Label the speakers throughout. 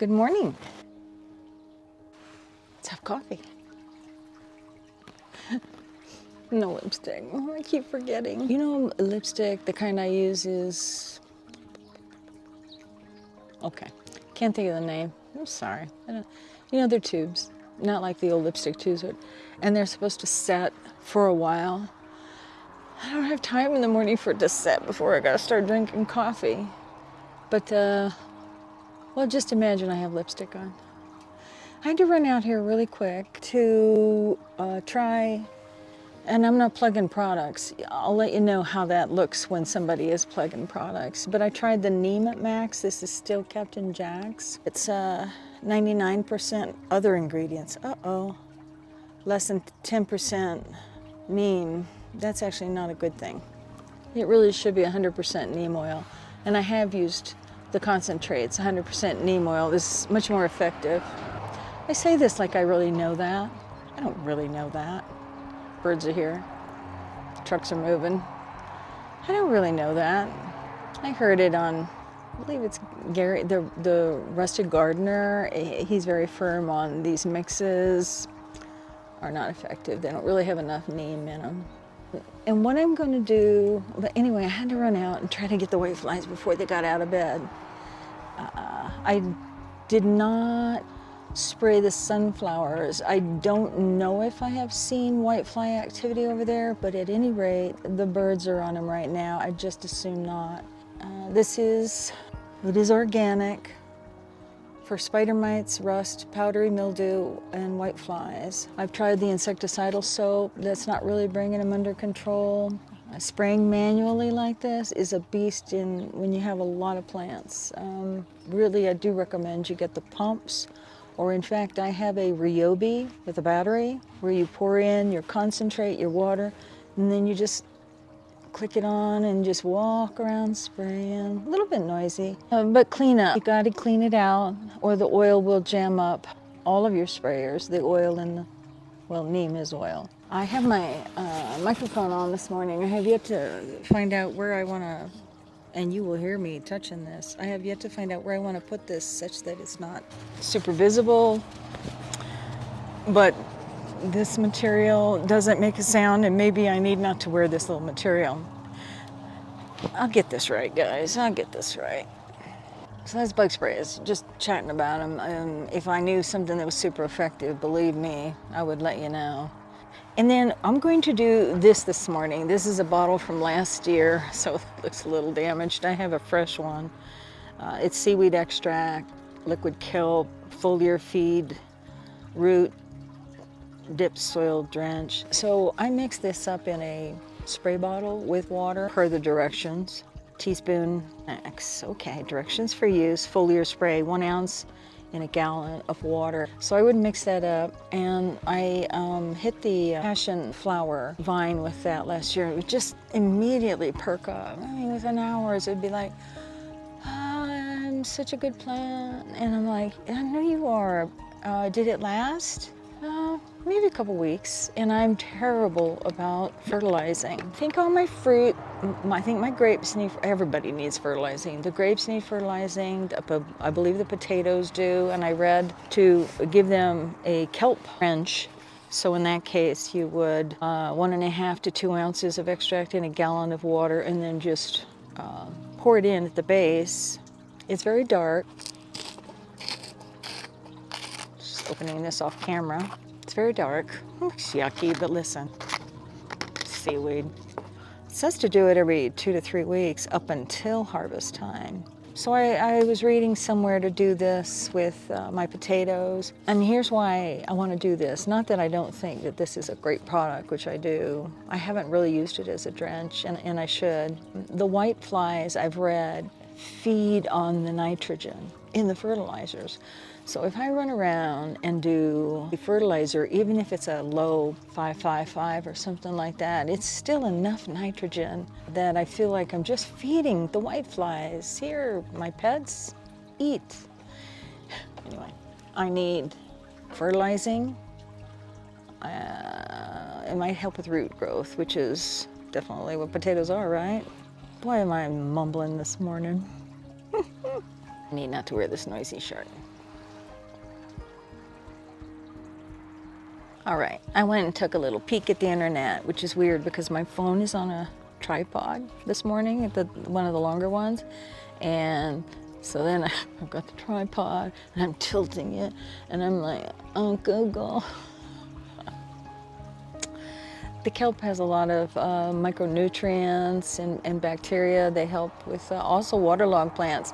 Speaker 1: Good morning. Let's have coffee. No lipstick. Oh, I keep forgetting. You know, lipstick, the kind I use is... Okay. Can't think of the name. I'm sorry. You know, they're tubes. Not like the old lipstick tubes, and they're supposed to set for a while. I don't have time in the morning for it to set before I gotta start drinking coffee. But, well, just imagine I have lipstick on. I had to run out here really quick to try, and I'm not plugging products. I'll let you know how that looks when somebody is plugging products. But I tried the Neem at Max. This is still Captain Jack's. It's 99% other ingredients. Uh-oh. Less than 10% neem. That's actually not a good thing. It really should be 100% neem oil. And I have used the concentrates, 100% neem oil. This is much more effective. I say this like I really know that. I don't really know that. Birds are here. Trucks are moving. I don't really know that. I heard it on, I believe it's Gary, the Rusted Gardener. He's very firm on these mixes are not effective. They don't really have enough neem in them. And what I'm going to do, but anyway, I had to run out and try to get the whiteflies before they got out of bed. I did not spray the sunflowers. I don't know if I have seen whitefly activity over there, but at any rate, the birds are on them right now. I just assume not. It is organic for spider mites, rust, powdery mildew, and whiteflies. I've tried the insecticidal soap. That's not really bringing them under control. Spraying manually like this is a beast when you have a lot of plants. Really, I do recommend you get the pumps, or in fact, I have a Ryobi with a battery where you pour in your concentrate, your water, and then you just click it on and just walk around spraying. A little bit noisy, but clean up. You gotta clean it out or the oil will jam up all of your sprayers, the oil and the, well, neem is oil. I have my microphone on this morning. I have yet to find out where I wanna, and you will hear me touching this, I have yet to find out where I wanna put this such that it's not super visible, but this material doesn't make a sound, and maybe I need not to wear this little material. I'll get this right, guys. I'll get this right. So that's bug sprays, just chatting about them. If I knew something that was super effective, believe me, I would let you know. And then I'm going to do this morning. This is a bottle from last year, so it looks a little damaged. I have a fresh one. It's seaweed extract, liquid kelp, foliar feed, root, dipped soil drench. So I mix this up in a spray bottle with water per the directions. Teaspoon max. Okay, directions for use. Foliar spray, 1 ounce in a gallon of water. So I would mix that up, and I hit the passion flower vine with that last year. It would just immediately perk up. I mean, within hours, it'd be like, I'm such a good plant. And I'm like, I know you are. Did it last? Maybe a couple weeks, and I'm terrible about fertilizing. I think all my fruit, I think my grapes need, everybody needs fertilizing. The grapes need fertilizing, I believe the potatoes do, and I read to give them a kelp drench. So in that case, you would 1.5 to 2 ounces of extract in a gallon of water, and then just pour it in at the base. It's very dark. Just opening this off camera. It's very dark. It's yucky, but listen, seaweed. It says to do it every 2 to 3 weeks up until harvest time. So I was reading somewhere to do this with my potatoes. And here's why I want to do this. Not that I don't think that this is a great product, which I do. I haven't really used it as a drench, and I should. The whiteflies, I've read, feed on the nitrogen in the fertilizers. So if I run around and do a fertilizer, even if it's a low 555 or something like that, it's still enough nitrogen that I feel like I'm just feeding the whiteflies. Here, my pets, eat. Anyway, I need fertilizing. It might help with root growth, which is definitely what potatoes are, right? Why am I mumbling this morning? I need not to wear this noisy shirt. All right, I went and took a little peek at the internet, which is weird because my phone is on a tripod this morning, one of the longer ones. And so then I've got the tripod and I'm tilting it and I'm like, oh, Google. The kelp has a lot of micronutrients and bacteria. They help with also waterlogged plants.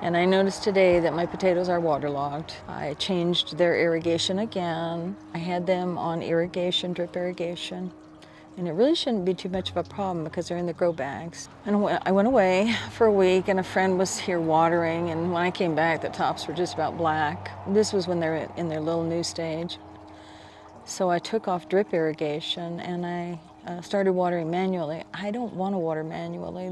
Speaker 1: And I noticed today that my potatoes are waterlogged. I changed their irrigation again. I had them on irrigation, drip irrigation. And it really shouldn't be too much of a problem because they're in the grow bags. And I went away for a week and a friend was here watering, and when I came back the tops were just about black. This was when they're in their little new stage. So I took off drip irrigation and I started watering manually. I don't want to water manually.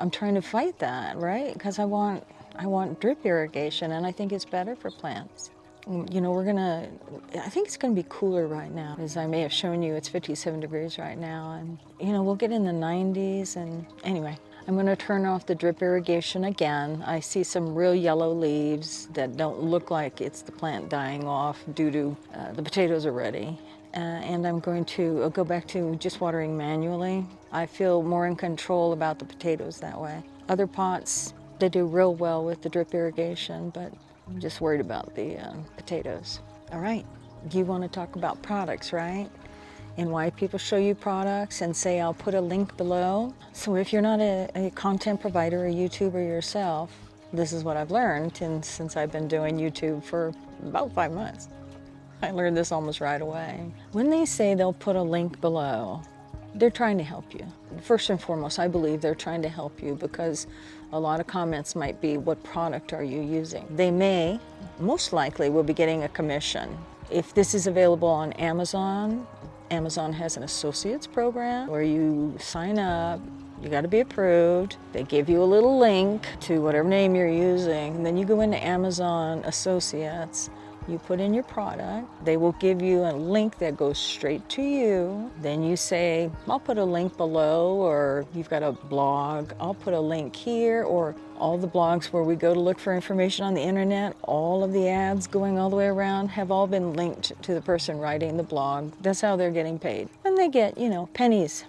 Speaker 1: I'm trying to fight that, right? Because I want drip irrigation, and I think it's better for plants. You know, I think it's gonna be cooler right now. As I may have shown you, it's 57 degrees right now, and you know, we'll get in the 90s, and anyway. I'm gonna turn off the drip irrigation again. I see some real yellow leaves that don't look like it's the plant dying off due to the potatoes are ready. And I'm going to go back to just watering manually. I feel more in control about the potatoes that way. Other pots, they do real well with the drip irrigation, but I'm just worried about the potatoes. All right, you want to talk about products, right? And why people show you products and say, I'll put a link below. So if you're not a content provider or YouTuber yourself, this is what I've learned since I've been doing YouTube for about 5 months. I learned this almost right away. When they say they'll put a link below, they're trying to help you. First and foremost, I believe they're trying to help you because a lot of comments might be, what product are you using? They most likely will be getting a commission. If this is available on Amazon, Amazon has an associates program where you sign up, you got to be approved. They give you a little link to whatever name you're using. And then you go into Amazon Associates, you put in your product. They will give you a link that goes straight to you. Then you say, I'll put a link below, or you've got a blog, I'll put a link here, or all the blogs where we go to look for information on the internet, all of the ads going all the way around have all been linked to the person writing the blog. That's how they're getting paid. And they get, you know, pennies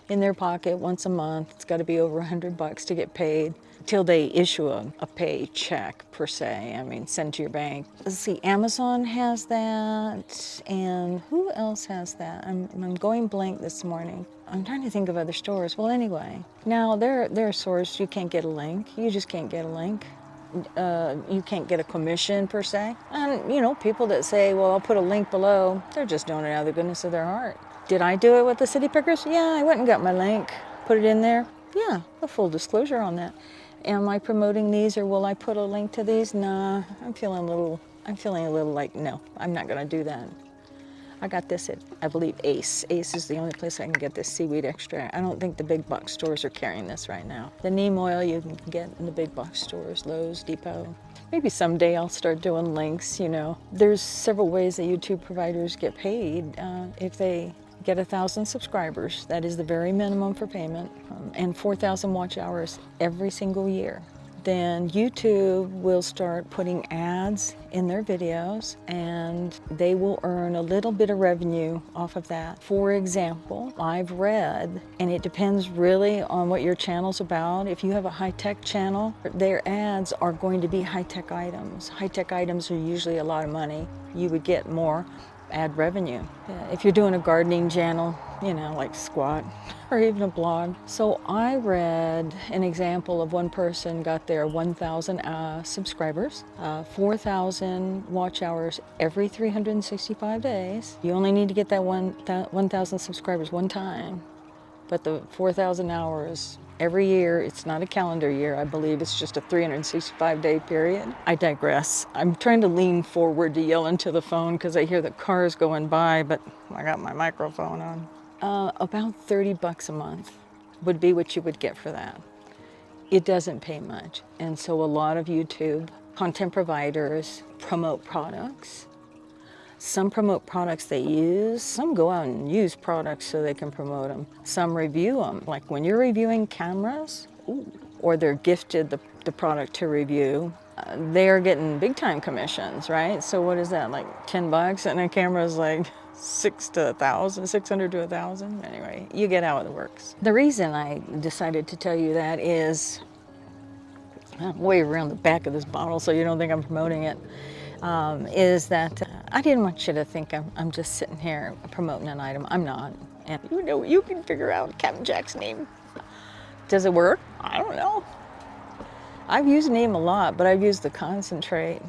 Speaker 1: in their pocket once a month. It's got to be over $100 to get paid till they issue a pay check per se. I mean, send to your bank. Let's see, Amazon has that, and who else has that? I'm going blank this morning. I'm trying to think of other stores. Well, anyway, now there are stores you can't get a link. You just can't get a link. You can't get a commission per se. And you know, people that say, well, I'll put a link below, they're just doing it out of the goodness of their heart. Did I do it with the City Pickers? Yeah, I went and got my link, put it in there. Yeah, a full disclosure on that. Am I promoting these, or will I put a link to these? Nah, I'm feeling a little like, no, I'm not gonna do that. I got this at, I believe, Ace. Ace is the only place I can get this seaweed extract. I don't think the big box stores are carrying this right now. The neem oil you can get in the big box stores, Lowe's, Depot. Maybe someday I'll start doing links, you know. There's several ways that YouTube providers get paid if they get 1,000 subscribers. That is the very minimum for payment, and 4,000 watch hours every single year. Then YouTube will start putting ads in their videos, and they will earn a little bit of revenue off of that. For example, I've read, and it depends really on what your channel's about. If you have a high-tech channel, their ads are going to be high-tech items. High-tech items are usually a lot of money. You would get more ad revenue. If you're doing a gardening channel, you know, like Squat, or even a blog. So I read an example of one person got their 1,000 subscribers, 4,000 watch hours every 365 days. You only need to get that 1,000 subscribers one time, but the 4,000 hours every year. It's not a calendar year, I believe it's just a 365-day period. I digress. I'm trying to lean forward to yell into the phone because I hear the cars going by, but I got my microphone on. About $30 a month would be what you would get for that. It doesn't pay much, and so a lot of YouTube content providers promote products. Some promote products they use. Some go out and use products so they can promote them. Some review them. Like when you're reviewing cameras, or they're gifted the product to review, they're getting big time commissions, right? So what is that, like $10? And a camera's like 600 to 1,000. Anyway, you get how it works. The reason I decided to tell you that is way around the back of this bottle, so you don't think I'm promoting it, is that I didn't want you to think I'm just sitting here promoting an item. I'm not. And you know, you can figure out Captain Jack's Neem. Does it work? I don't know. I've used Neem a lot, but I've used the concentrate.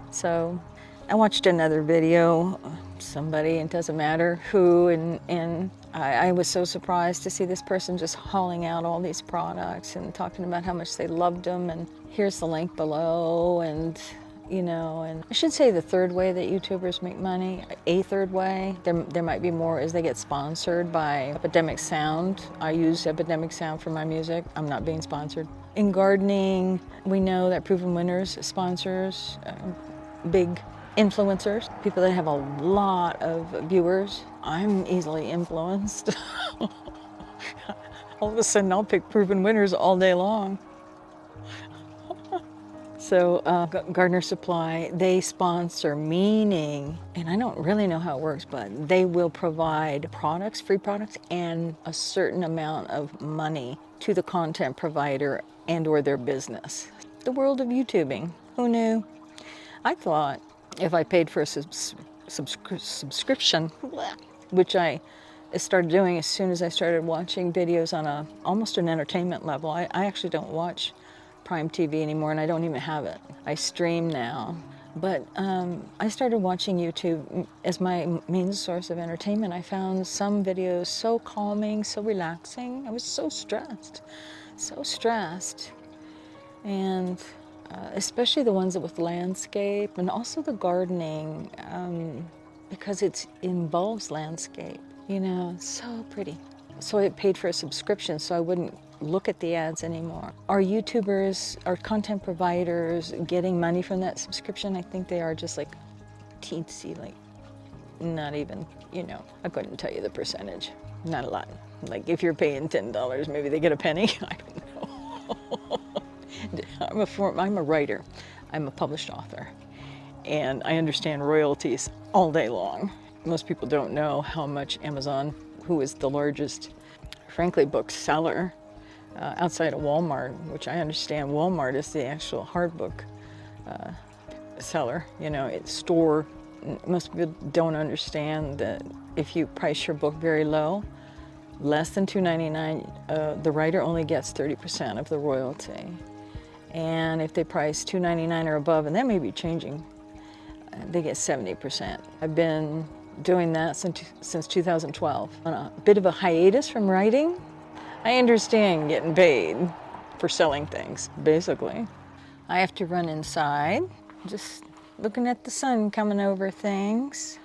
Speaker 1: So I watched another video, somebody, it doesn't matter who, and I was so surprised to see this person just hauling out all these products and talking about how much they loved them, and here's the link below, and you know, and I should say the third way that YouTubers make money, a third way, there might be more, is they get sponsored by Epidemic Sound. I use Epidemic Sound for my music. I'm not being sponsored. In gardening, we know that Proven Winners sponsors big influencers, people that have a lot of viewers. I'm easily influenced. All of a sudden, I'll pick Proven Winners all day long. So Gardener Supply, they sponsor, meaning, and I don't really know how it works, but they will provide products, free products, and a certain amount of money to the content provider and or their business. The world of YouTubing, who knew? I thought if I paid for a subscription, which I started doing as soon as I started watching videos on almost an entertainment level. I actually don't watch Prime TV anymore, and I don't even have it. I stream now. But I started watching YouTube as my main source of entertainment. I found some videos so calming, so relaxing. I was so stressed. And especially the ones with landscape, and also the gardening, because it involves landscape. You know, it's so pretty. So I paid for a subscription so I wouldn't look at the ads anymore. Are YouTubers, are content providers getting money from that subscription? I think they are, just like teensy, like not even, you know, I couldn't tell you the percentage. Not a lot. Like if you're paying $10, maybe they get a penny. I don't know. I'm a writer. I'm a published author. And I understand royalties all day long. Most people don't know how much Amazon, who is the largest, frankly, book seller outside of Walmart, which I understand Walmart is the actual hard book seller. You know, it's store. Most people don't understand that if you price your book very low, less than $2.99, the writer only gets 30% of the royalty. And if they price $2.99 or above, and that may be changing, they get 70%. I've been doing that since 2012. On a bit of a hiatus from writing. I understand getting paid for selling things, basically. I have to run inside, just looking at the sun coming over things.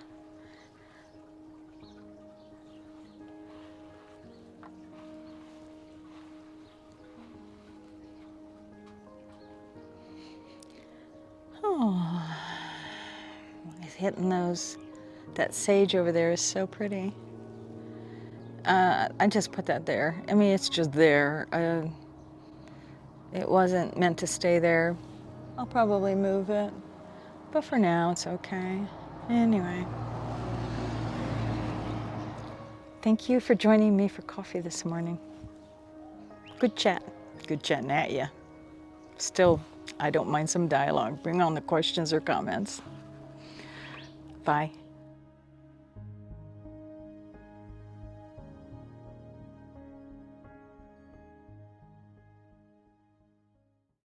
Speaker 1: Oh, it's hitting that sage over there is so pretty. I just put that there. I mean, it's just there. It wasn't meant to stay there. I'll probably move it, but for now it's okay. Anyway, thank you for joining me for coffee this morning. Good chat. Good chatting at you. Still, I don't mind some dialogue. Bring on the questions or comments. Bye.